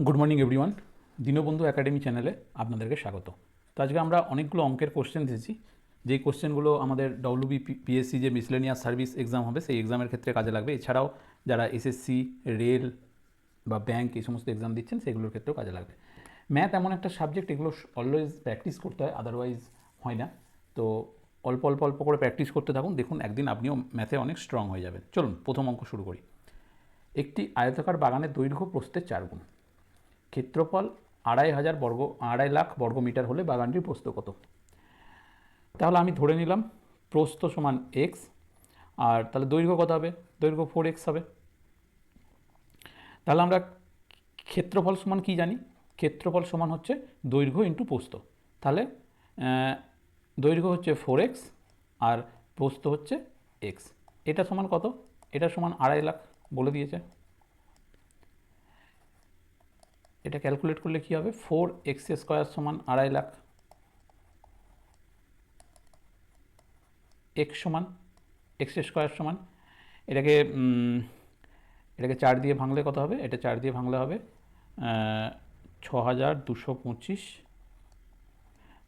Good morning everyone. Dinabandhu academy চ্যানেলে আপনাদেরকে স্বাগত। তো আজকে আমরা অনেকগুলো অঙ্কের কোশ্চেন দিয়েছি, যেই কোশ্চেনগুলো আমাদের পিএসসি যে মিসলেনিয়াস সার্ভিস এক্সাম হবে সেই এক্সামের ক্ষেত্রে কাজে লাগবে। এছাড়াও যারা এসএসসি, রেল বা ব্যাংক এই সমস্ত এক্সাম দিচ্ছেন সেগুলোর ক্ষেত্রেও কাজে লাগবে। ম্যাথ এমন একটা সাবজেক্ট, এগুলো অলওয়েজ প্র্যাকটিস করতে হয়, আদারওয়াইজ হয় না। তো অল্প অল্প অল্প করে প্র্যাকটিস করতে থাকুন, দেখুন একদিন আপনিও ম্যাথে অনেক স্ট্রং হয়ে যাবেন। চলুন প্রথম অঙ্ক শুরু করি। একটি আয়তাকার বাগানের দৈর্ঘ্য প্রস্থের 4 গুণ, ক্ষেত্রফল 2.5 লাখ বর্গ মিটার হলে বাগানটির প্রস্থ কত? তাহলে আমি ধরে নিলাম প্রস্থ সমান এক্স, আর তাহলে দৈর্ঘ্য কত হবে? দৈর্ঘ্য 4x হবে। তাহলে আমরা ক্ষেত্রফল সমান কি জানি? ক্ষেত্রফল সমান হচ্ছে দৈর্ঘ্য ইন্টু প্রস্থ। তাহলে দৈর্ঘ্য হচ্ছে 4x আর প্রস্থ হচ্ছে x। এটা সমান কত? এটা সমান 2.5 লাখ বলে দিয়েছে। এটা ক্যালকুলেট করলে কি হবে? 4x² সমান 2.5 লাখ, এক্স সমান x² সমান এটাকে এটাকে 4 দিয়ে ভাঙলে কত হবে? এটা 4 দিয়ে ভাঙলে হবে 6225,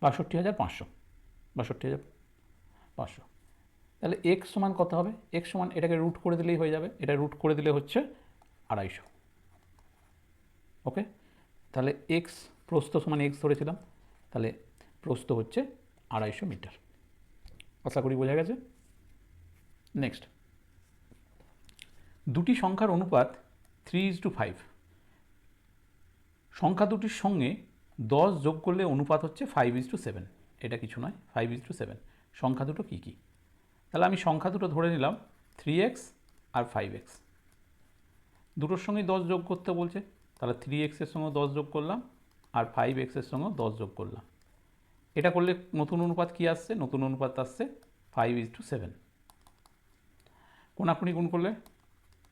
62,500, 62,500। তাহলে এক্স সমান কত হবে? এক্স সমান এটাকে রুট করে দিলেই হয়ে যাবে। এটা রুট করে দিলে হচ্ছে 250। ওকে, তাহলে এক্স প্রস্থ সমান এক্স ধরেছিলাম, তাহলে প্রস্থ হচ্ছে 250 মিটার। আশা করি বোঝা গেছে। নেক্সট, দুটি সংখ্যার অনুপাত 3:5। সংখ্যা দুটির সঙ্গে 10 যোগ করলে অনুপাত হচ্ছে 5:7। এটা কিছু নয়, 5:7। সংখ্যা দুটো কী কী? তাহলে আমি সংখ্যা দুটো ধরে নিলাম 3x আর 5x। দুটোর সঙ্গেই 10 যোগ করতে বলছে, তাহলে 3x এর সঙ্গে 10 যোগ করলাম আর 5x এর সঙ্গে 10 যোগ করলাম। এটা করলে নতুন অনুপাত কি আসছে? নতুন অনুপাত আসছে 5:7। কোনাকুনি গুণ করলে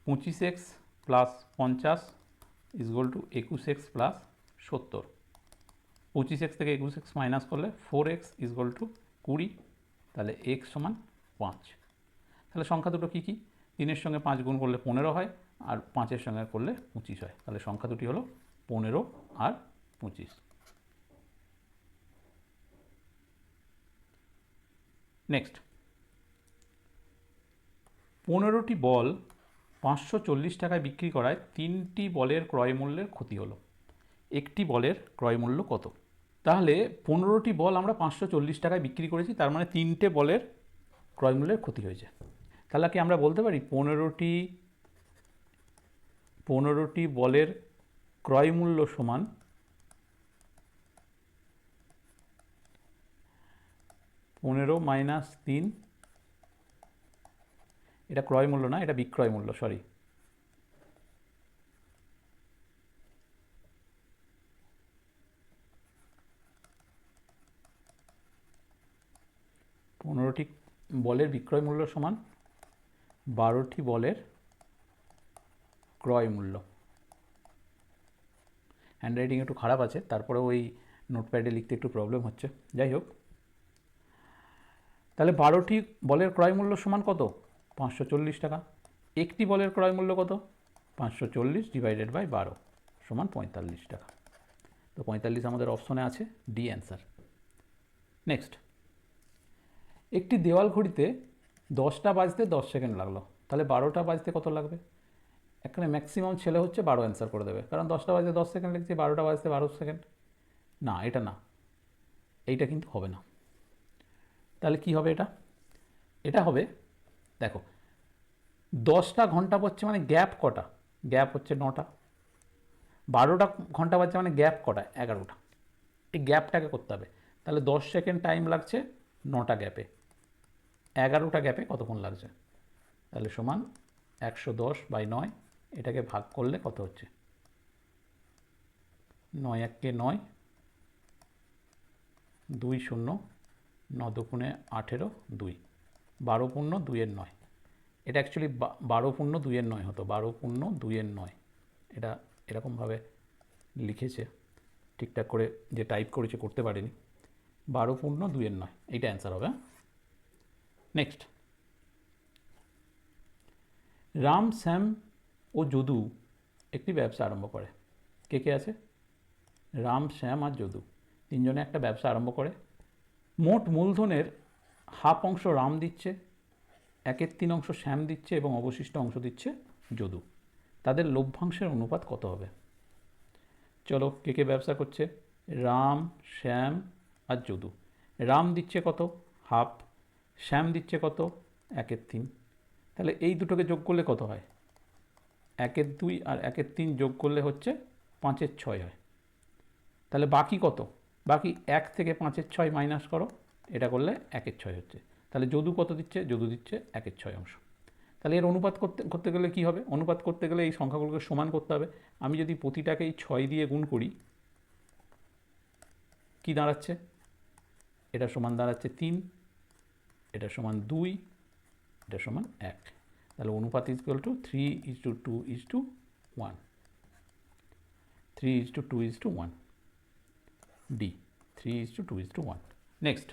25x plus 50 is equal two 21x plus 70। 25x থেকে 21x মাইনাস করলে 4x ইজগোল টু 20, তাহলে x সমান 5। তাহলে সংখ্যা দুটো কী কী? 3-এর সঙ্গে 5 গুণ করলে 15 হয়, আর 5-এর সঙ্গে করলে 25 হয়। তাহলে সংখ্যা দুটি হলো 15 আর 25। নেক্সট, 15টি বল 540 টাকায় বিক্রি করায় 3টি বলের ক্রয় মূল্যের ক্ষতি হলো। একটি বলের ক্রয় মূল্য কত? তাহলে 15টি বল আমরা 540 টাকায় বিক্রি করেছি, তার মানে 3টে বলের ক্রয় মূল্যের ক্ষতি হয়েছে। তাহলে কি আমরা বলতে পারি 15টি বলের ক্রয় মূল্য সমান 15 মাইনাস 3, এটা ক্রয় মূল্য না, এটা বিক্রয় মূল্য, সরি। পনেরোটি বলের বিক্রয় মূল্য সমান 12টি বলের ক্রয় মূল্য। হ্যান্ডরাইটিং একটু খারাপ আছে, তারপরে ওই নোটপ্যাডে লিখতে একটু প্রবলেম হচ্ছে। যাই হোক, তাহলে 12টি বলের ক্রয় মূল্য সমান কত? 540 টাকা। একটি বলের ক্রয় মূল্য কত? 540 ডিভাইডেড বাই 12 সমান 45 টাকা। তো 45 আমাদের অপশনে আছে, ডি অ্যান্সার। নেক্সট, একটি দেওয়াল ঘড়িতে 10টা বাজতে 10 সেকেন্ড লাগলো, তাহলে 12টা বাজতে কত লাগবে? এখানে ম্যাক্সিমাম ছেলে হচ্ছে 12 অ্যান্সার করে দেবে, কারণ 10টা বাজতে 10 সেকেন্ড লিখছে, 12টা বাজতে 12 সেকেন্ড। না, এটা না, এইটা কিন্তু হবে না। তাহলে কি হবে এটা? এটা হবে, দেখো, 10টা ঘন্টা পড়ছে মানে গ্যাপ কটা? গ্যাপ হচ্ছে 9টা। 12টা ঘন্টা বাজছে মানে গ্যাপ কটা? 11টা। এই গ্যাপটাকে করতে হবে। তাহলে 10 সেকেন্ড টাইম লাগছে 9টা গ্যাপে, 11টা গ্যাপে কতক্ষণ লাগছে? তাহলে সমান 110/9। এটাকে ভাগ করলে কত হচ্ছে? 9 1 9, 2 0, 9 2 18, 2, 12 পূর্ণ 2-9। এটা অ্যাকচুয়ালি 12 পূর্ণ 2-9 হতো, 12 পূর্ণ 2-9। এটা এরকমভাবে লিখেছে, ঠিকঠাক করে যে টাইপ করেছে করতে পারেনি। 12 পূর্ণ 2-9, এইটা অ্যান্সার হবে। নেক্সট, রাম, শ্যাম ও যদু একটি ব্যবসা আরম্ভ করে। কে কে আছে? রাম, শ্যাম আর যদু, তিনজনে একটা ব্যবসা আরম্ভ করে। মোট মূলধনের হাফ অংশ রাম দিচ্ছে, 1/3 অংশ শ্যাম দিচ্ছে এবং অবশিষ্ট অংশ দিচ্ছে যদু। তাদের লভ্যাংশের অনুপাত কত হবে? চলো, কে কে ব্যবসা করছে? রাম, শ্যাম আর যদু। রাম দিচ্ছে কত? হাফ। শ্যাম দিচ্ছে কত? 1/3। তাহলে এই দুটোকে যোগ করলে কত হয়? 1/2 আর 1/3 যোগ করলে হচ্ছে 5/6 হয়। তাহলে বাকি কত? বাকি 1 থেকে 5/6 মাইনাস করো, এটা করলে 1/6 হচ্ছে। তাহলে যদু কত দিচ্ছে? যদু দিচ্ছে 1/6 অংশ। তাহলে এর অনুপাত করতে গেলে কী হবে? অনুপাত করতে গেলে এই সংখ্যাগুলোকে সমান করতে হবে। আমি যদি প্রতিটাকেই 6 দিয়ে গুণ করি, কি দাঁড়াচ্ছে? এটা সমান দাঁড়াচ্ছে 3, এটা সমান 2, এটা সমান 1। তাহলে অনুপাত ইকুয়াল টু 3:2:1, 3:2:1, ডি, 3:2:1। নেক্সট,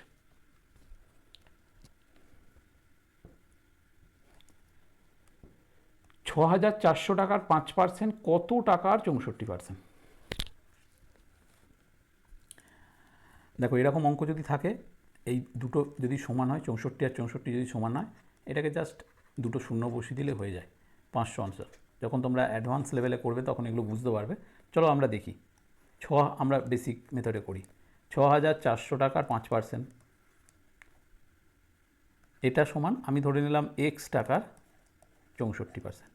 $6,400 5% কত টাকার 64%? দেখো, এরকম অঙ্ক যদি থাকে, এই দুটো যদি সমান হয়, 64 আর 64 যদি সমান হয়, এটাকে জাস্ট দুটো শূন্য বসিয়ে দিলে হয়ে যায় 500 আনসার। যখন তোমরা অ্যাডভান্স লেভেলে করবে তখন এগুলো বুঝতে পারবে। চলো আমরা দেখি। আমরা বেসিক মেথডে করি। $6,400 5%, এটা সমান, আমি ধরে নিলাম এক্স টাকার 64%।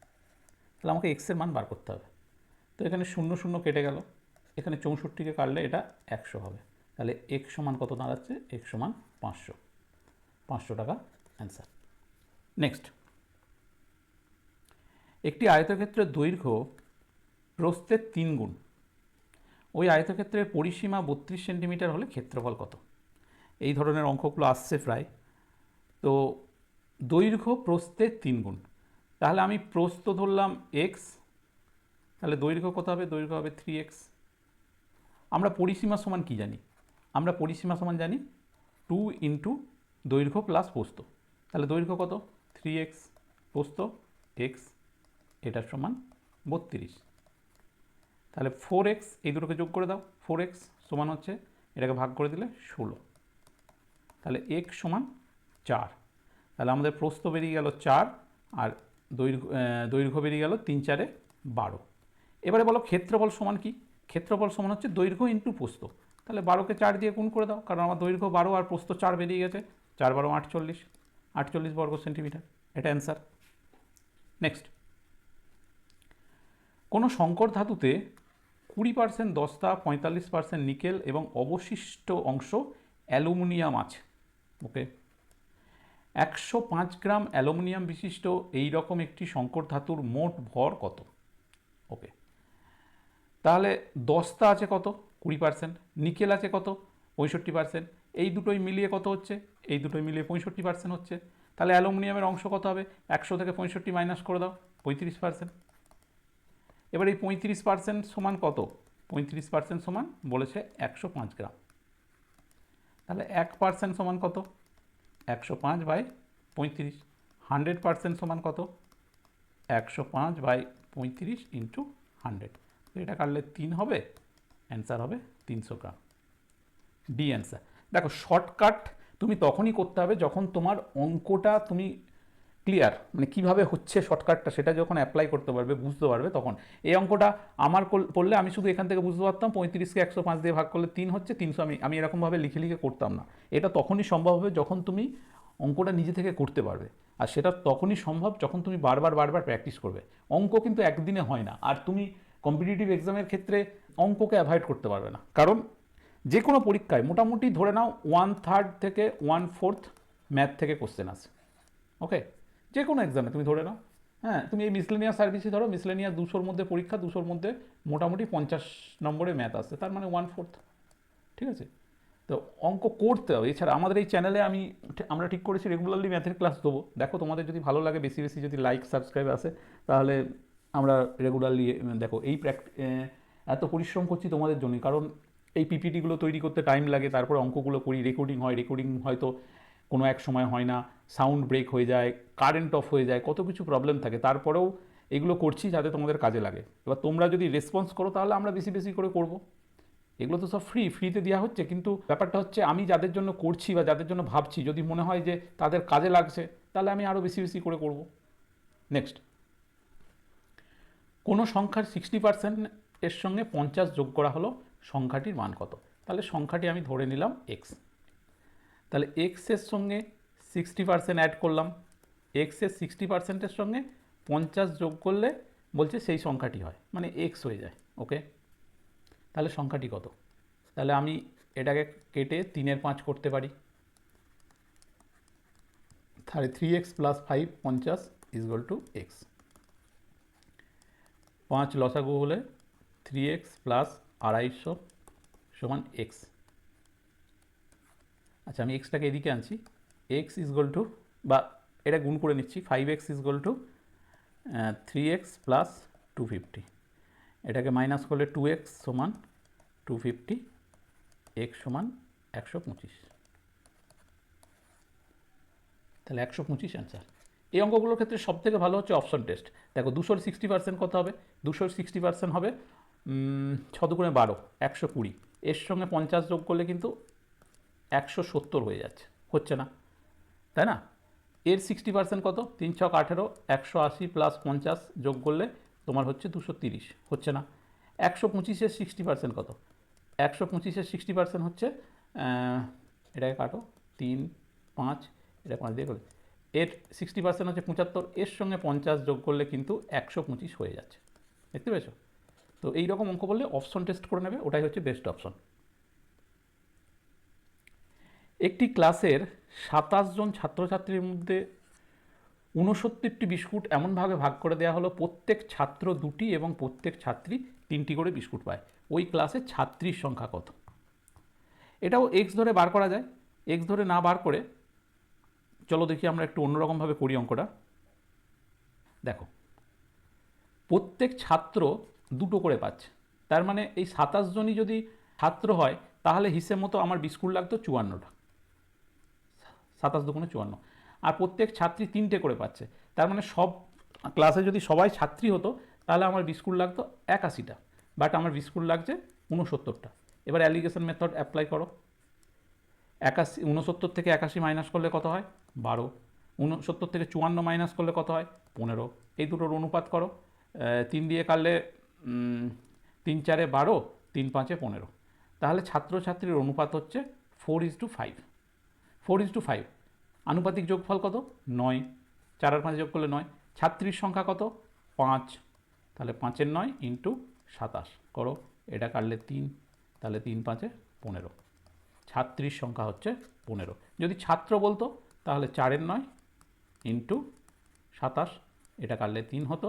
তাহলে আমাকে এক্সের মান বার করতে হবে। তো এখানে 0 0 কেটে গেল, এখানে 64কে কাটলে এটা 100 হবে। তাহলে এক্স সমান কত দাঁড়াচ্ছে? এক্স সমান 500, 500 টাকা অ্যান্সার। নেক্সট, একটি আয়তক্ষেত্রের দৈর্ঘ্য প্রস্থের 3 গুণ। ওই আয়তক্ষেত্রের পরিসীমা 32 সেন্টিমিটার হলে ক্ষেত্রফল কত? এই ধরনের অঙ্কগুলো আসছে প্রায়। তো দৈর্ঘ্য প্রস্থের 3 গুণ, তাহলে আমি প্রস্থ ধরলাম এক্স, তাহলে দৈর্ঘ্য কত হবে? দৈর্ঘ্য হবে 3x। আমরা পরিসীমা সমান কি জানি? আমরা পরিসীমা সমান জানি 2 ইন্টু দৈর্ঘ্য প্লাস প্রস্থ। তাহলে দৈর্ঘ্য কত? 3x, প্রস্থ x, এটার সমান 32। তাহলে 4x, এই দুটোকে যোগ করে দাও। 4x সমান হচ্ছে, এটাকে ভাগ করে দিলে 16। তাহলে x সমান 4। তাহলে আমাদের প্রস্থ বেরিয়ে গেল 4 আর দৈর্ঘ্য বেরিয়ে গেল 3 4 12। এবারে বলো ক্ষেত্রফল সমান কি? ক্ষেত্রফল সমান হচ্ছে দৈর্ঘ্য ইন্টু প্রস্থ। তাহলে 12কে 4 দিয়ে গুণ করে দাও, কারণ আমার দৈর্ঘ্য 12 আর প্রস্থ 4 বেরিয়ে গেছে। 4 12 48, 48 বর্গ সেন্টিমিটার, এটা অ্যান্সার। নেক্সট, কোনো সংকর ধাতুতে 20% দস্তা, 45% নিকেল এবং অবশিষ্ট অংশ অ্যালুমিনিয়াম আছে। ওকে, 105 গ্রাম অ্যালুমিনিয়াম বিশিষ্ট এই রকম একটি সংকর ধাতুর মোট ভর কত? ওকে, তাহলে দস্তা আছে কত? 20%, নিকেল আছে কত? 65%। এই দুটোই মিলিয়ে কত হচ্ছে? এই দুটোই মিলিয়ে 65% হচ্ছে। তাহলে অ্যালুমিনিয়ামের অংশ কত হবে? 100 থেকে 65 মাইনাস করে দাও, 35%। এবার এই 35% সমান কত? 35% সমান বলেছে 105 গ্রাম। তাহলে 1% সমান কত? 105/35। 100% সমান কত? 105/35 ইন্টু 100। এটা কাটলে 3 হবে, অ্যান্সার হবে 300 গ্রাম, ডি অ্যান্সার। দেখো, শর্টকাট তুমি তখনই করতে হবে যখন তোমার অঙ্কটা তুমি ক্লিয়ার, মানে কীভাবে হচ্ছে শর্টকাটটা সেটা যখন অ্যাপ্লাই করতে পারবে, বুঝতে পারবে, তখন। এই অঙ্কটা আমার করলে আমি শুধু এখান থেকে বুঝতে পারতাম 35কে 105 দিয়ে ভাগ করলে 3 হচ্ছে, 300 আমি এরকমভাবে লিখে করতাম না। এটা তখনই সম্ভব হবে যখন তুমি অঙ্কটা নিজে থেকে করতে পারবে, আর সেটা তখনই সম্ভব যখন তুমি বারবার প্র্যাকটিস করবে। অঙ্ক কিন্তু একদিনে হয় না, আর তুমি কম্পিটিটিভ এক্সামের ক্ষেত্রে অঙ্ককে অ্যাভয়েড করতে পারবে না, কারণ যে কোনো পরীক্ষায় মোটামুটি ধরে নাও 1/3 থেকে 1/4 ম্যাথ থেকে কোশ্চেন আসে। ওকে, যে কোনো এক্সামে তুমি ধরে নাও। হ্যাঁ, তুমি এই মিসলেনিয়াস সার্ভিসই ধরো, মিসলেনিয়াস 200-র মধ্যে পরীক্ষা, 200-র মধ্যে মোটামুটি 50 নম্বরে ম্যাথ আসছে, তার মানে 1/4। ঠিক আছে, তো অঙ্ক করতে হবে। এছাড়া আমাদের এই চ্যানেলে আমরা ঠিক করেছি রেগুলারলি ম্যাথের ক্লাস দেবো। দেখো, তোমাদের যদি ভালো লাগে, বেশি যদি লাইক সাবস্ক্রাইব আসে, তাহলে আমরা রেগুলারলি দেখো এই এত পরিশ্রম করছি তোমাদের জন্যই, কারণ এই পিপিটিগুলো তৈরি করতে টাইম লাগে, তারপরে অঙ্কগুলো করি, রেকর্ডিং হয়তো কোনো এক সময় হয় না, সাউন্ড ব্রেক হয়ে যায়, কারেন্ট অফ হয়ে যায়, কত কিছু প্রবলেম থাকে। তারপরেও এগুলো করছি যাতে তোমাদের কাজে লাগে। এবার তোমরা যদি রেসপন্স করো তাহলে আমরা বেশি বেশি করে করব। এগুলো তো সব ফ্রিতে দেওয়া হচ্ছে, কিন্তু ব্যাপারটা হচ্ছে আমি যাদের জন্য করছি বা যাদের জন্য ভাবছি যদি মনে হয় যে তাদের কাজে লাগছে তাহলে আমি আরও বেশি বেশি করে করব। নেক্সট, কোনো সংখ্যার 60% এর সঙ্গে 50 যোগ করা হলো, সংখ্যাটির মান কত? তাহলে সংখ্যাটি আমি ধরে নিলাম এক্স। তাহলে এক্সের সঙ্গে 60% অ্যাড করলাম, এক্সের 60%-এর সঙ্গে 50 যোগ করলে বলছে সেই সংখ্যাটি হয়, মানে এক্স হয়ে যায়। ওকে, তাহলে সংখ্যাটি কত? তাহলে আমি এটাকে কেটে 3/5 করতে পারি। তাহলে 3x + 5 50 = x। 5 লসাগু হলে 3x + 250 = x। আচ্ছা, আমি এক্সটাকে এদিকে আনছি, x বা এটা গুণ করে নিচ্ছি, 5x = 3x + 250। এটাকে মাইনাস করলে 2x = 250, x = 125। তাহলে 125 অ্যান্সার। এই অঙ্কগুলোর ক্ষেত্রে সবথেকে ভালো হচ্ছে অপশন টেস্ট। দেখো 200-র 60% কত হবে? 200-র 60% হবে 6 × 12 120। এর সঙ্গে 50 যোগ করলে কিন্তু 170 হয়ে যাচ্ছে, হচ্ছে না, তাই না? এর 60% কত? 3 × 6 = 18, 180 + 50 যোগ করলে তোমার হচ্ছে 230, হচ্ছে না। 125-এর 60% কত? 125-এর 60% হচ্ছে, এটাকে কাটো, 3 5, এটা 5 দিয়ে করলে এর 60% হচ্ছে 75, এর সঙ্গে 50 যোগ করলে কিন্তু 125 হয়ে যাচ্ছে, দেখতে পেয়েছো? তো এইরকম অঙ্ক বললে অপশন টেস্ট করে নেবে, ওটাই হচ্ছে বেস্ট অপশন। একটি ক্লাসের 27 জন ছাত্রছাত্রীর মধ্যে 69টি বিস্কুট এমনভাবে ভাগ করে দেওয়া হলো প্রত্যেক ছাত্র 2টি এবং প্রত্যেক ছাত্রী 3টি করে বিস্কুট পায়। ওই ক্লাসে ছাত্রীর সংখ্যা কত? এটাও এক্স ধরে বার করা যায়। এক্স ধরে না বার করে চলো দেখি আমরা একটু অন্যরকমভাবে করি অঙ্কটা। দেখো, প্রত্যেক ছাত্র 2টো করে পাচ্ছে, তার মানে এই 27 জনই যদি ছাত্র হয় তাহলে হিসেব মতো আমার বিস্কুট লাগতো 54টা, 27 × 2 = 54। আর প্রত্যেক ছাত্রী 3টে করে পাচ্ছে, তার মানে সব ক্লাসে যদি সবাই ছাত্রী হতো তাহলে আমার বিস্কুট লাগতো 81টা, বাট আমার বিস্কুট লাগছে 69টা। এবার অ্যালিগেশন মেথড অ্যাপ্লাই করো। 69 থেকে 81 মাইনাস করলে কত হয়? 12। 69 থেকে 54 মাইনাস করলে কত হয়? 15। এই দুটোর অনুপাত করো, 3 দিয়ে কাটলে 3 × 4 = 12, 3 × 5 = 15। তাহলে ছাত্রছাত্রীর অনুপাত হচ্ছে 4:5। 4:5। আনুপাতিক যোগফল কত? 9। 4 আর 5 যোগ করলে 9। ছাত্রীর সংখ্যা কত? 5। তাহলে 5-এর 9 × 27 করো, এটা কাটলে 3, তাহলে 3 × 5 = 15। ছাত্রীর সংখ্যা হচ্ছে 15। যদি ছাত্র বলতো তাহলে 4-এর 9 × 27, এটা কাটলে 3 হতো,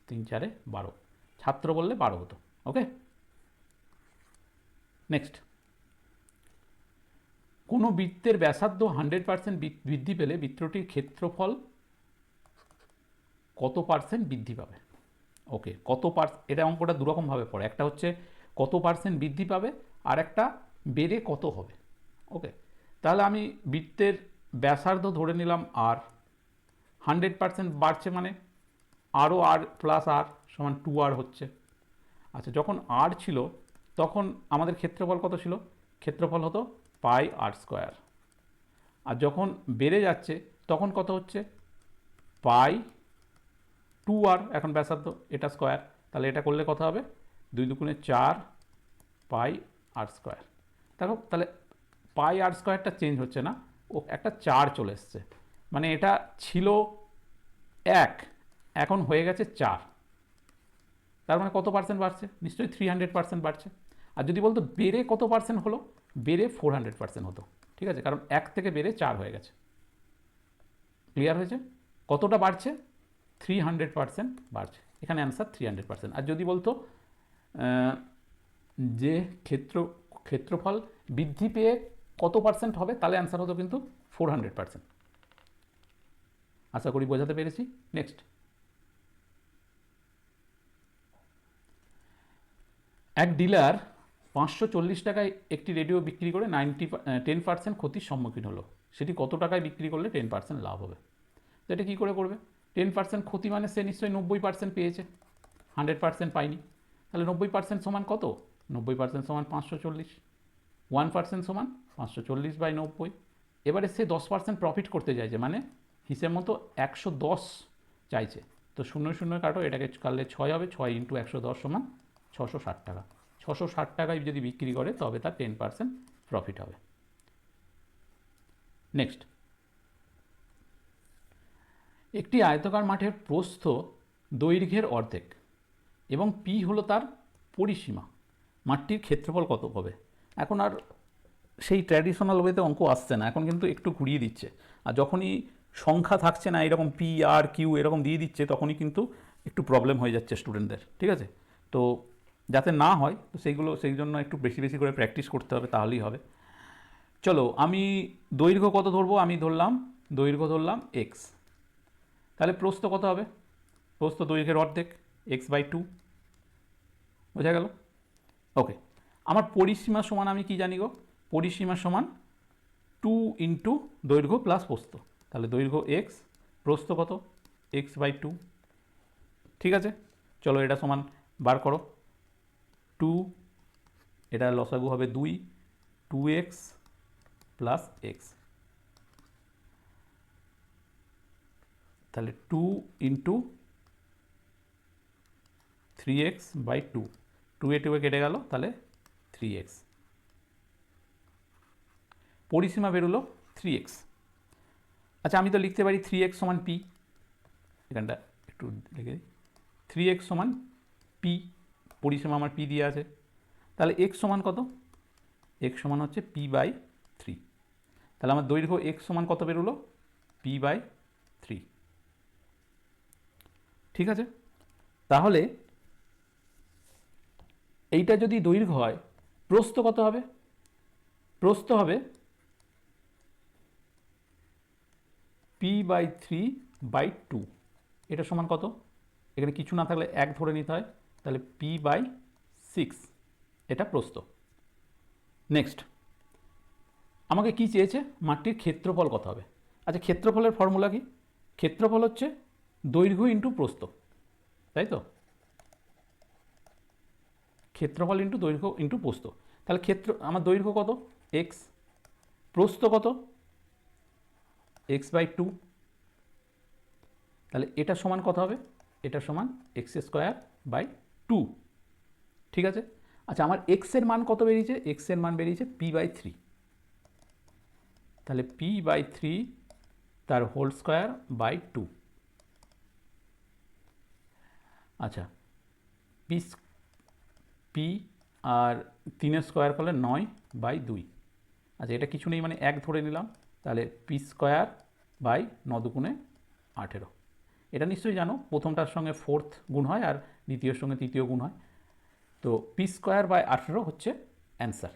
3 × 4 = 12। ছাত্র বললে 12 হতো। ওকে, নেক্সট, কোনো বৃত্তের ব্যাসার্ধ 100% বৃদ্ধি পেলে বৃত্তটির ক্ষেত্রফল কত % বৃদ্ধি পাবে? ওকে, কত এটা অঙ্কটা দুরকমভাবে পড়ে, একটা হচ্ছে কত % বৃদ্ধি পাবে, আর একটা বেড়ে কত হবে। ওকে, তাহলে আমি বৃত্তের ব্যাসার্ধ ধরে নিলাম আর, 100% বাড়ছে মানে আরও আর প্লাস আর সমান 2r হচ্ছে। আচ্ছা, যখন আর ছিল তখন আমাদের ক্ষেত্রফল কত ছিল? ক্ষেত্রফল হতো πr²। আর যখন বেড়ে যাচ্ছে তখন কত হচ্ছে? π2r। এখন ব্যাসার্ধ, এটা স্কোয়ার, তাহলে এটা করলে কত হবে? 2 × 2 = 4 πr²। দেখো, তাহলে πr² চেঞ্জ হচ্ছে না, ও একটা 4 চলে এসছে, মানে এটা ছিল 1, এখন হয়ে গেছে 4। তার মানে কত % বাড়ছে? নিশ্চয়ই 300% বাড়ছে। আর যদি বলতো বেড়ে কত % হলো? বেড়ে 400% হতো, ঠিক আছে, কারণ 1 থেকে বেড়ে 4 হয়ে গেছে। ক্লিয়ার হয়েছে? কতটা বাড়ছে? 300% বাড়ছে। এখানে অ্যান্সার 300%। আর যদি বলতো যে ক্ষেত্রফল বৃদ্ধি পেয়ে কত % হবে, তাহলে অ্যান্সার হতো কিন্তু 400%। আশা করি বোঝাতে পেরেছি। নেক্সট, এক ডিলার 540 টাকায় একটি রেডিও বিক্রি করে 10% ক্ষতির সম্মুখীন হলো। সেটি কত টাকায় বিক্রি করলে 10% লাভ হবে? তো এটা কী করে করবে? 10% ক্ষতি মানে সে নিশ্চয়ই 90% পেয়েছে, 100% পায়নি। তাহলে 90% সমান কত? 90% সমান 540, 1% সমান 540/90। এবারে সে 10% প্রফিট করতে চাইছে, মানে হিসেব মতো 110 চাইছে। তো 0 0 কাটো, এটাকে কাটলে 6 হবে, 6 × 110 সমান 660 টাকা। 660 টাকায় যদি বিক্রি করে তবে তার 10% প্রফিট হবে। নেক্সট, একটি আয়তাকার মাঠের প্রস্থ দৈর্ঘ্যের অর্ধেক এবং পি হলো তার পরিসীমা, মাঠটির ক্ষেত্রফল কত হবে? এখন আর সেই ট্র্যাডিশনাল ওয়েতে অঙ্ক আসছে না, এখন কিন্তু একটু ঘুরিয়ে দিচ্ছে। আর যখনই সংখ্যা থাকছে না, এরকম পি আর কিউ এরকম দিয়ে দিচ্ছে, তখনই কিন্তু একটু প্রবলেম হয়ে যাচ্ছে স্টুডেন্টদের, ঠিক আছে? তো যাতে না হয়, তো সেই জন্য একটু বেশি বেশি করে প্র্যাকটিস করতে হবে, তাহলেই হবে। চলো, আমি দৈর্ঘ্য কত ধরবো? আমি দৈর্ঘ্য ধরলাম এক্স। তাহলে প্রস্থ কত হবে? প্রস্থ দৈর্ঘ্যের অর্ধেক, x/2, বোঝা গেল? ওকে, আমার পরিসীমা সমান আমি কি জানি গো? পরিসীমা সমান 2 × দৈর্ঘ্য প্লাস প্রস্থ। তাহলে দৈর্ঘ্য এক্স, প্রস্থ কত? x/2। ঠিক আছে, চলো এটা সমান বার করো। 2, এটা লসাগু হবে 2, 2x প্লাস এক্স। তাহলে 2 × 3x/2, 2 এ 2 এ কেটে গেল, তাহলে 3x। পরিসীমা বেরোলো 3x। আচ্ছা, আমি তো লিখতে পারি 3x সমান p, এখানটা একটু লিখে দিই, 3x সমান p, পরিসীমা আমার p দিয়ে আছে। তাহলে x সমান কত? x সমান হচ্ছে p/3। তাহলে আমার দৈর্ঘ্য x সমান কত বেরোলো? p/3। ঠিক আছে, তাহলে এইটা যদি দৈর্ঘ্য হয়, প্রস্থ কত হবে? প্রস্থ হবে p/3/2। এটা সমান কত? এখানে কিছু না থাকলে 1 ধরে নিতে হয়, তাহলে p/6, এটা প্রস্থ। নেক্সট, আমাকে কি চেয়েছে? মাঠটির ক্ষেত্রফল কত হবে? আচ্ছা, ক্ষেত্রফলের ফর্মুলা কি? ক্ষেত্রফল হচ্ছে দৈর্ঘ্য ইন্টু প্রস্থ, তাই তো? ক্ষেত্রফল ইন্টু দৈর্ঘ্য ইন্টু প্রস্থ। তাহলে আমার দৈর্ঘ্য কত? এক্স, প্রস্থ কত? x/2। তাহলে এটা সমান কত হবে? এটা সমান x²/2। ঠিক আছে, আচ্ছা, আমার এক্সের মান কত বেরিয়েছে? এক্সের মান বেরিয়েছে p/3। তাহলে p/3 তার হোল স্কোয়ার/2। আচ্ছা, পি আর 3 স্কোয়ার করলে 9/2। আচ্ছা, এটা কিছু নেই, মানে 1 ধরে নিলাম, তাহলে p²/9 × 18। এটা নিশ্চয়ই জানো, প্রথমটার সঙ্গে 4th গুণ হয় আর দ্বিতীয়র সঙ্গে 3য় গুণ হয়। তো p²/18 হচ্ছে অ্যান্সার।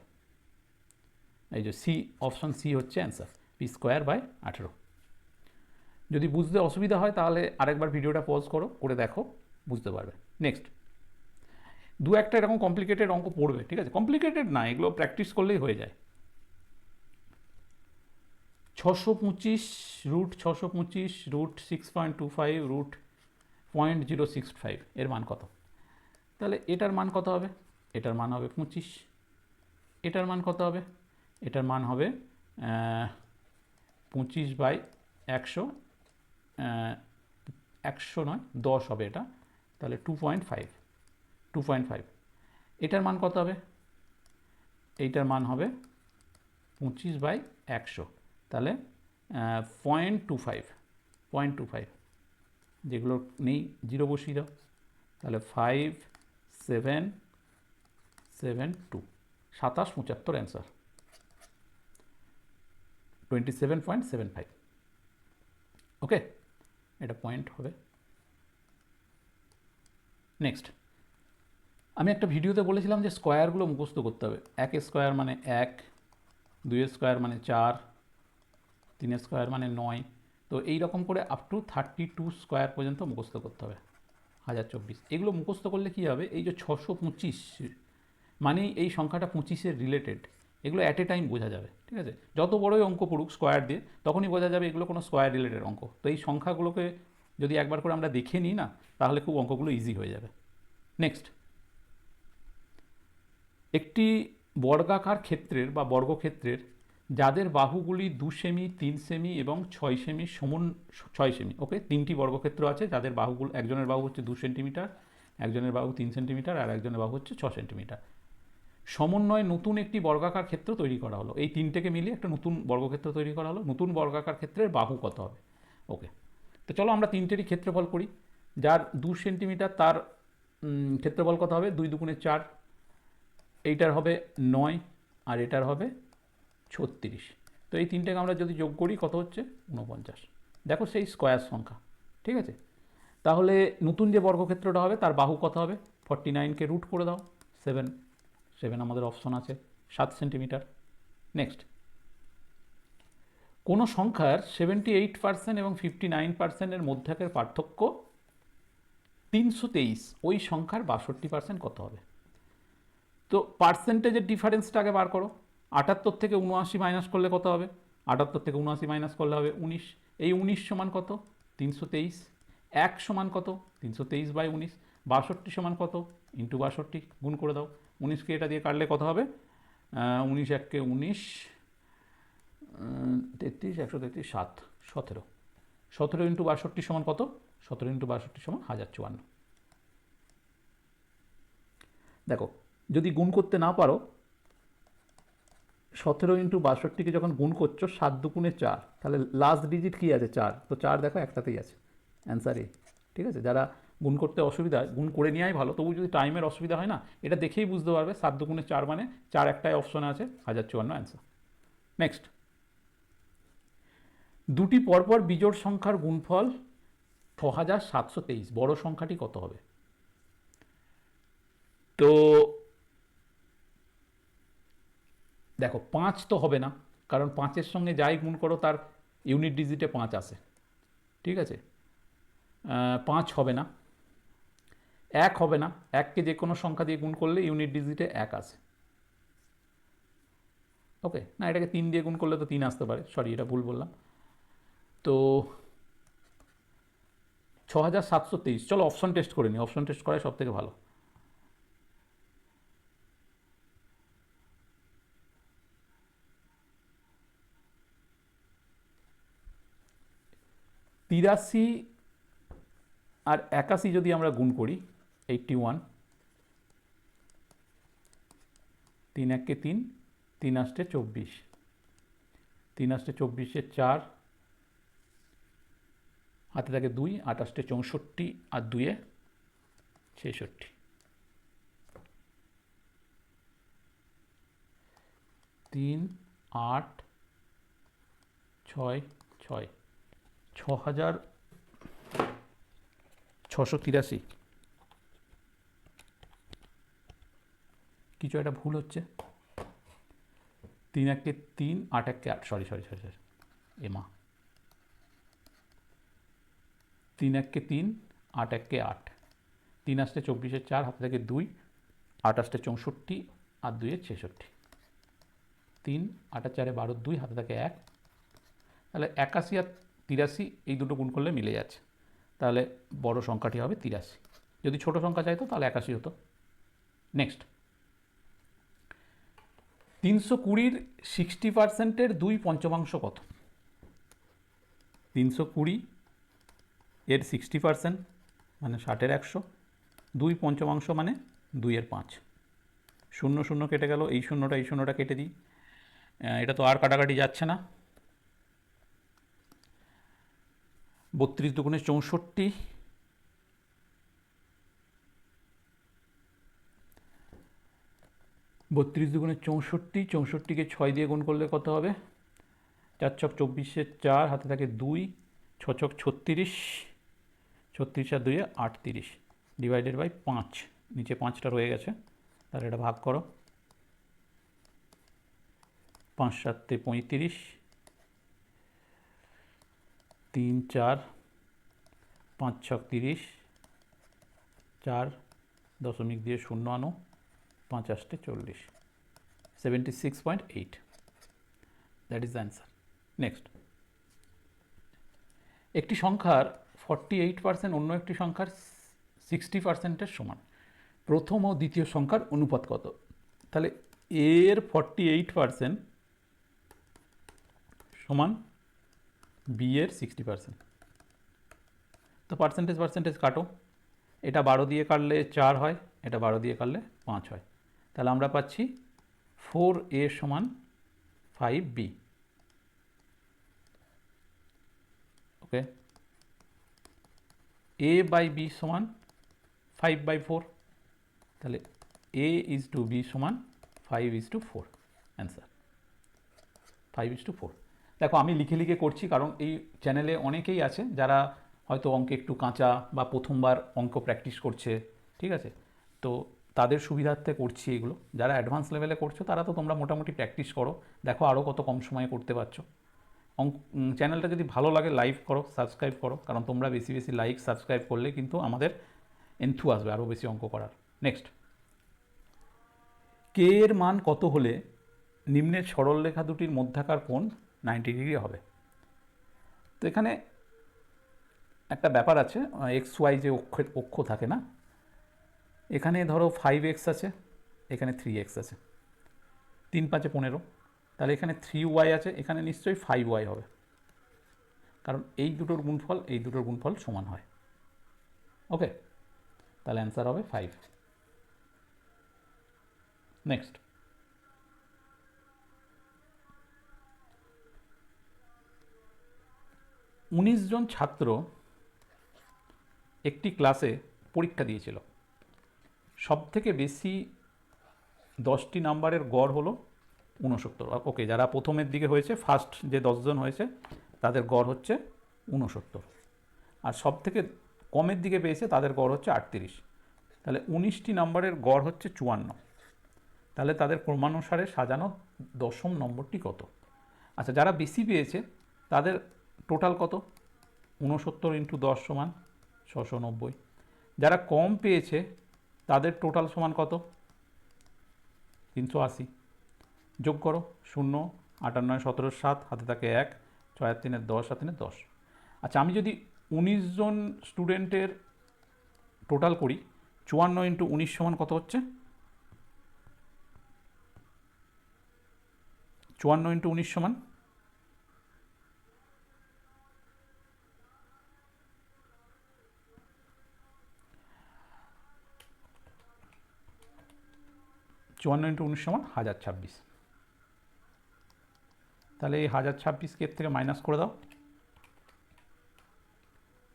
এই যে সি, অপশন সি হচ্ছে অ্যান্সার, p²/18। যদি বুঝতে অসুবিধা হয় তাহলে আরেকবার ভিডিওটা পজ করে দেখো, বুঝতে পারবে। নেক্সট, দু একটা এরকম কমপ্লিকেটেড অঙ্ক পড়বে, ঠিক আছে? কমপ্লিকেটেড না, এগুলো প্র্যাকটিস করলেই হয়ে যায়। 625 √625 √6.25 √0.065 এর মান কত? তাহলে এটার মান কত হবে? এটার মান হবে 25। এটার মান কত হবে? এটার মান হবে 25/100, 100 নয় 10 হবে এটা, তাহলে 2.5। এটার মান কত হবে? এইটার মান হবে 25/100, তাহলে 0.25। যেগুলো নেই জিরো বসিয়ে দাও, তাহলে 5772, 2775 অ্যান্সার, 27.75। ওকে, এটা পয়েন্ট হবে। নেক্সট, আমি একটা ভিডিওতে বলেছিলাম যে স্কোয়ারগুলো মুখস্থ করতে হবে। 1 স্কোয়ার মানে 1, 2 স্কোয়ার মানে 4, 3 স্কোয়ার মানে 9। তো এই রকম করে আপ টু 32 স্কোয়ার পর্যন্ত মুখস্থ করতে হবে, 1024। এগুলো মুখস্থ করলে কী হবে? এই যে 625 মানেই এই সংখ্যাটা 25-এর রিলেটেড, এগুলো অ্যাট এ টাইম বোঝা যাবে, ঠিক আছে? যত বড়ই অঙ্ক পড়ুক স্কোয়ার দিয়ে, তখনই বোঝা যাবে এগুলো কোনো স্কোয়ার রিলেটেড অঙ্ক। তো এই সংখ্যাগুলোকে যদি একবার করে আমরা দেখে নিই না, তাহলে খুব অঙ্কগুলো ইজি হয়ে যাবে। নেক্সট, একটি বর্গাকার ক্ষেত্রের বা বর্গক্ষেত্রের যাদের বাহুগুলি 2 সেমি, 3 সেমি এবং 6 সেমি 6 সেমি, ওকে, 3টি বর্গক্ষেত্র আছে যাদের বাহুগুলো, একজনের বাহু হচ্ছে 2 সেন্টিমিটার, একজনের বাহু 3 সেন্টিমিটার আর একজনের বাহু হচ্ছে 6 সেন্টিমিটার, সমন্বয়ে নতুন একটি বর্গাকার ক্ষেত্র তৈরি করা হলো। এই তিনটেকে মিলিয়ে একটা নতুন বর্গক্ষেত্র তৈরি করা হলো। নতুন বর্গাকার ক্ষেত্রের বাহু কত হবে? ওকে, তো চলো আমরা তিনটেরই ক্ষেত্রফল করি। যার 2 সেন্টিমিটার তার ক্ষেত্রফল কত হবে? 2 দুগুণে 4, এইটার হবে 9 আর এটার হবে 36। তো এই তিনটেকে আমরা যদি যোগ করি কত হচ্ছে? 49। দেখো সেই স্কোয়ার সংখ্যা, ঠিক আছে। তাহলে নতুন যে বর্গক্ষেত্রটা হবে তার বাহু কত হবে? 49কে রুট করে দাও, 7 আমাদের অপশন আছে, 7 সেন্টিমিটার। নেক্সট, কোনো সংখ্যার 78% এবং 59%-এর মধ্যেকার পার্থক্য 323, ওই সংখ্যার 62% কত হবে? তো পার্সেন্টেজের ডিফারেন্সটা আগে বার করো। 78 থেকে 79 মাইনাস করলে কত হবে? 78 থেকে 79 মাইনাস করলে হবে 19। এই 19 সমান কত? 323। 1 সমান কত? 323/19। 62 সমান কত? ইন্টু 62, গুণ করে দাও। 19কে এটা দিয়ে কাটলে কত হবে? 19 1 19, 33, 133, 7, 17। 17 ইন্টু 62 সমান কত? 17 ইন্টু 62 সমান 1054। দেখো, যদি গুণ করতে না পারো, 17 ইন্টু 62কে যখন গুণ করছো 7 দুগুণে 4, তাহলে লাস্ট ডিজিট কী আছে? 4। তো 4 দেখো একটাতেই আছে, অ্যান্সার এ। ঠিক আছে, যারা গুণ করতে অসুবিধা, গুণ করে নেওয়াই ভালো। তবু যদি টাইমের অসুবিধা হয় না, এটা দেখেই বুঝতে পারবে 7 দুগুণে 4 মানে 4 একটাই অপশনে আছে, 1054 অ্যান্সার। নেক্সট, দুটি পরপর বিজোড় সংখ্যার গুণফল 6723, বড় সংখ্যাটি কত হবে? তো দেখো, 5 তো হবে না, কারণ 5-এর সঙ্গে যাই গুণ করো তার ইউনিট ডিজিটে 5 আসে, ঠিক আছে। 5 হবে না, 1 হবে না, 1কে যে কোনো সংখ্যা দিয়ে গুণ করলে ইউনিট ডিজিটে 1 আসে, ওকে। না, এটাকে 3 দিয়ে গুণ করলে তো 3 আসতে পারে, সরি এটা ভুল বললাম। তো 6723, চলো অপশন টেস্ট করে নিই, অপশন টেস্ট করাই সব থেকে ভালো। তিরাশি আর 81 যদি আমরা গুণ করি, 81, 3 1 3, 3 8 24, 3 8 24, 4 হাতে থাকে 2, 8 8 64 আর 2 66, 3 8 6 6, 6683। কিছু একটা ভুল হচ্ছে। 3 1 3, 8 1 8, সরি এমা, 3 1 3, 8 1 8, 3 8 24, 4 হাতে থাকে 2, 8 8 64 আর 2 66, 3 8 4 12, 2 হাতে থাকে 1, তাহলে 81 আর 83 এই দুটো গুণ করলে মিলে যাচ্ছে, তাহলে বড় সংখ্যাটি হবে 83। যদি ছোট সংখ্যা চাইতো তাহলে 81 হতো। নেক্সট, 320-র 60%-এর 2/5 কত? 320-এর 60% মানে 60-এর 100, 2/5 মানে 2/5। 0 0 কেটে গেল, এই শূন্যটা কেটে দিই, এটা তো আর কাটাকাটি যাচ্ছে না। 32 দুগুণে 64, 32 দুগুণে 64, 64কে 6 দিয়ে গুণ করলে কত হবে? 4 ছক 24, 4 হাতে থাকে 2, 6 ছক 36, 36 আর 2 38, ডিভাইডেড বাই 5, নিচে 5টা রয়ে গেছে, তাহলে এটা ভাগ করো। 5 7 35, 3 4, 5 ছক 30, 4 দশমিক দিয়ে 0 আনো, 5 8 40, 76.8, that is the answer. Next, একটি সংখ্যার 48% অন্য একটি সংখ্যার 60%-এর সমান। প্রথম ও দ্বিতীয় সংখ্যার অনুপাত কত? তাহলে এর 48% সমান বি এর 60%। তো পার্সেন্টেজ কাটো, এটা 12 দিয়ে কাটলে 4 হয়, এটা 12 দিয়ে কাটলে 5 হয়। তাহলে আমরা পাচ্ছি 4a সমান 5b। Okay, a by b সমান 5/4। তাহলে a ইজ টু b সমান 5:4। অ্যান্সার 5:4। দেখো আমি লিখে লিখে করছি কারণ এই চ্যানেলে অনেকেই আছে যারা হয়তো অঙ্কে একটু কাঁচা বা প্রথমবার অঙ্ক প্র্যাকটিস করছে, ঠিক আছে? তো তাদের সুবিধার্থে করছি এগুলো। যারা অ্যাডভান্স লেভেলে করছো তারা তো তোমরা মোটামুটি প্র্যাকটিস করো, দেখো আরও কত কম সময়ে করতে পারছো। চ্যানেলটা যদি ভালো লাগে লাইক করো, সাবস্ক্রাইব করো, কারণ তোমরা বেশি বেশি লাইক সাবস্ক্রাইব করলে কিন্তু আমাদের এন্থু আসবে আরও বেশি অঙ্ক করার। নেক্সট, কে এর মান কত হলে নিম্নের সরলরেখা দুটির মধ্যাকার কোণ 90 ডিগ্রি হবে? তো এখানে একটা ব্যাপার আছে, এক্স ওয়াই যে অক্ষ থাকে না, এখানে ধরো 5x আছে, এখানে 3x আছে, 3 5 15, তাহলে এখানে 3y আছে, এখানে নিশ্চয়ই 5y হবে, কারণ এই দুটোর গুণফল সমান হয়। ওকে, তাহলে অ্যান্সার হবে 5। নেক্সট, উনিশ জন ছাত্র একটি ক্লাসে পরীক্ষা দিয়েছিল, সব থেকে বেশি 10টি নাম্বারের গড় হলো 69। ওকে, যারা প্রথমের দিকে হয়েছে, ফার্স্ট যে 10 জন হয়েছে তাদের গড় হচ্ছে 69, আর সব থেকে কমের দিকে পেয়েছে তাদের গড় হচ্ছে 38। তাহলে 19টি নাম্বারের গড় হচ্ছে 54। তাহলে তাদের ক্রমানুসারে সাজানো দশম নম্বরটি কত? আচ্ছা, যারা বেশি পেয়েছে তাদের টোটাল কত? 69 ইন্টু 10 সমান 690। যারা কম পেয়েছে তাদের টোটাল সমান কত? 380। যোগ করো, 0 8 9 17 7, হাতে থাকে 1, 6 আর 3 10, আর 3 10। আচ্ছা, আমি যদি 19 জন স্টুডেন্টের টোটাল করি, 54 ইন্টু 19 সমান কত হচ্ছে? 54 ইন্টু 19 সমান 54 ইন্টু 19 সমান 1026। তাহলে এই 1026কে এর থেকে মাইনাস করে দাও,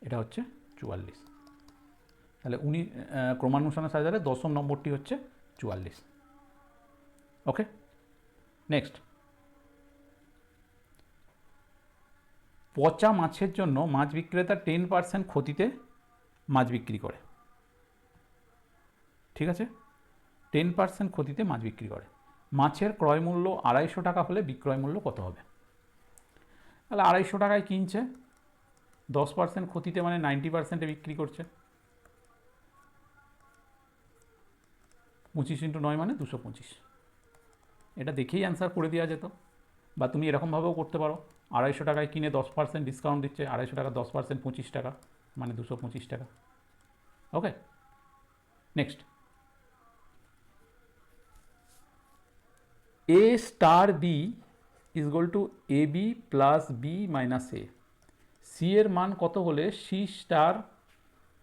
এটা হচ্ছে 44। তাহলে ক্রমানুসারে সাজালে দশম নম্বরটি হচ্ছে 44। ওকে, নেক্সট, পচা মাছের জন্য মাছ বিক্রেতা 10% ক্ষতিতে মাছ বিক্রি করে, ঠিক আছে? 10% ক্ষতিতে মাছ বিক্রি করে। মাছের ক্রয় মূল্য 250 টাকা হলে বিক্রয় মূল্য কত হবে? তাহলে 250 টাকায় কিনছে, 10% ক্ষতিতে মানে 90%-এ বিক্রি করছে। 25 ইন্টু 9 মানে 225। এটা দেখেই অ্যান্সার করে দেওয়া যেত, বা তুমি এরকমভাবেও করতে পারো, 250 টাকায় কিনে 10% ডিসকাউন্ট দিচ্ছে, 250 টাকা 10% 25 টাকা মানে 225 টাকা। Okay, next, a star b is equal to A B plus B minus A. C এর মান কত হলে সি স্টার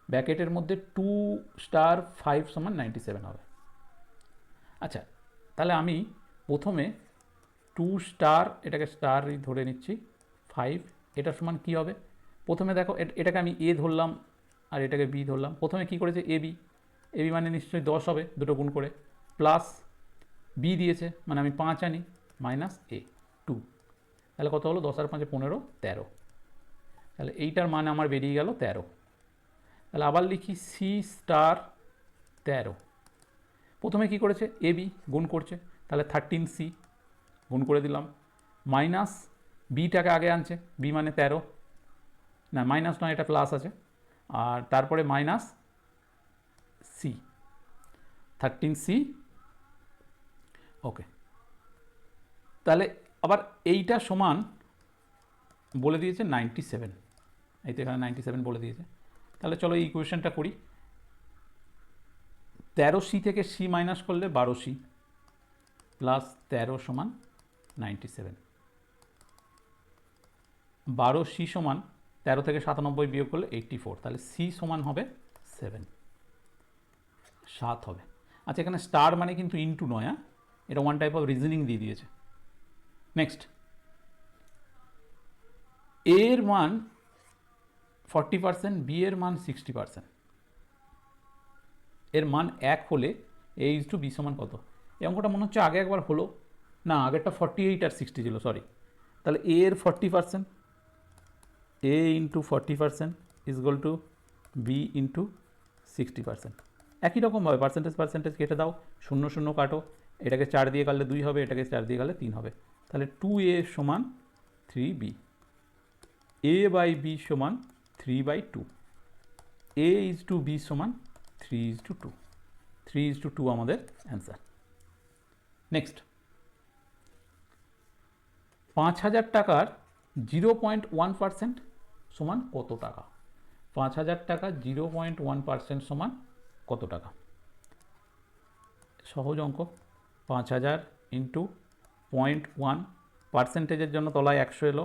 ব্র্যাকেটের মধ্যে 2 স্টার 5 সমান 97 হবে? আচ্ছা, তাহলে আমি প্রথমে 2 স্টার, এটাকে স্টারই ধরে নিচ্ছি, 5 এটা সমান কী হবে? প্রথমে দেখো, এটাকে আমি এ ধরলাম আর এটাকে বি ধরলাম। প্রথমে কী করেছে? এবি মানে নিশ্চয়ই 10 হবে, দুটো গুণ করে, প্লাস বি দিয়েছে মানে আমি 5 আনি, মাইনাস এ 2। তাহলে কত হলো? 10 আর 5 15, 13। তাহলে এইটার মানে আমার বেরিয়ে গেল 13। তাহলে আবার লিখি সি স্টার 13। প্রথমে কি করেছে? এ বি গুণ করছে, তাহলে 13C গুণ করে দিলাম, মাইনাস বিটাকে আগে আনছে, বি মানে 13, না মাইনাস নয়, এটা প্লাস আছে, আর তারপরে মাইনাস সি, 13C। ওকে, তাহলে আবার এইটা সমান বলে দিয়েছে 97, এই তো এখানে 97 বলে দিয়েছে। তাহলে চলো এই ইকুয়েশনটা করি। 13C থেকে C মাইনাস করলে 12C প্লাস 13 সমান 97। 12C সমান 13 থেকে 97 বিয়োগ করলে 84, তাহলে C সমান হবে 7 হবে। আচ্ছা, এখানে স্টার মানে কিন্তু ইনটু নয়, হ্যাঁ, এটা ওয়ান টাইপ অফ রিজনিং দিয়ে দিয়েছে। নেক্সট, এ এর মান 40%, বি এর মান 60%। এর মান 1 হলে এ ইজ টু বি সমান কত? এই অঙ্কটা মনে হচ্ছে আগে একবার হলো না, আগেরটা 48 আর 60 ছিল, সরি। তাহলে এ এর 40%, A into 40% is equal to B into 60%। একই রকমভাবে পার্সেন্টেজ কেটে দাও, 0 0 কাটো, এটাকে 4 দিয়ে কাটলে 2 হবে, এটাকে 4 দিয়ে কাটলে 3 হবে। তাহলে 2a সমান 3b, a বাই বি সমান 3/2, a ইজ টু বি সমান 3:2, 3:2 আমাদের অ্যান্সার। নেক্সট, 5,000 টাকার 0.1% সমান কত টাকা? 5,000 টাকা 0.1% সমান কত টাকা? সহজ অঙ্ক। 5,000 ইন্টু 0.1, পার্সেন্টেজের জন্য তলায় 100 এলো,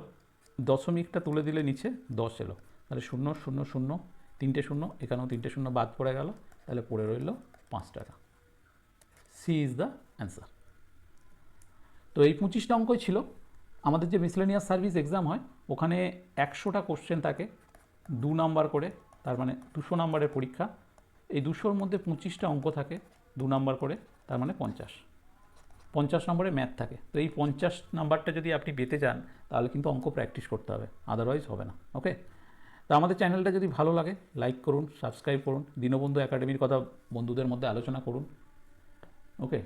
দশমিকটা তুলে দিলে নিচে 10 এলো, তাহলে 0 0 0, 3টে 0, এখানেও 3টে 0 বাদ পড়ে গেল, তাহলে পড়ে রইল 5 টাকা। C is the answer. তো এই 25টা অঙ্কই ছিল। আমাদের যে মিসলেনিয়াস সার্ভিস এক্সাম হয় ওখানে 100টা কোশ্চেন থাকে, 2 নাম্বার করে, তার মানে 200 নাম্বারের পরীক্ষা। এই 200-র মধ্যে 25টা অঙ্ক থাকে 2 নাম্বার করে, তার মানে 50 নম্বরে ম্যাথ থাকে। তো এই 50 নাম্বারটা যদি আপনি পেতে চান তাহলে কিন্তু অঙ্ক প্র্যাকটিস করতে হবে, আদারওয়াইজ হবে না। ওকে, তো আমাদের চ্যানেলটা যদি ভালো লাগে লাইক করুন, সাবস্ক্রাইব করুন, দীনবন্ধু একাডেমির কথা বন্ধুদের মধ্যে আলোচনা করুন। ওকে,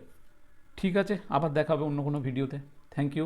ঠিক আছে, আবার দেখা হবে অন্য কোনো ভিডিওতে। Thank you.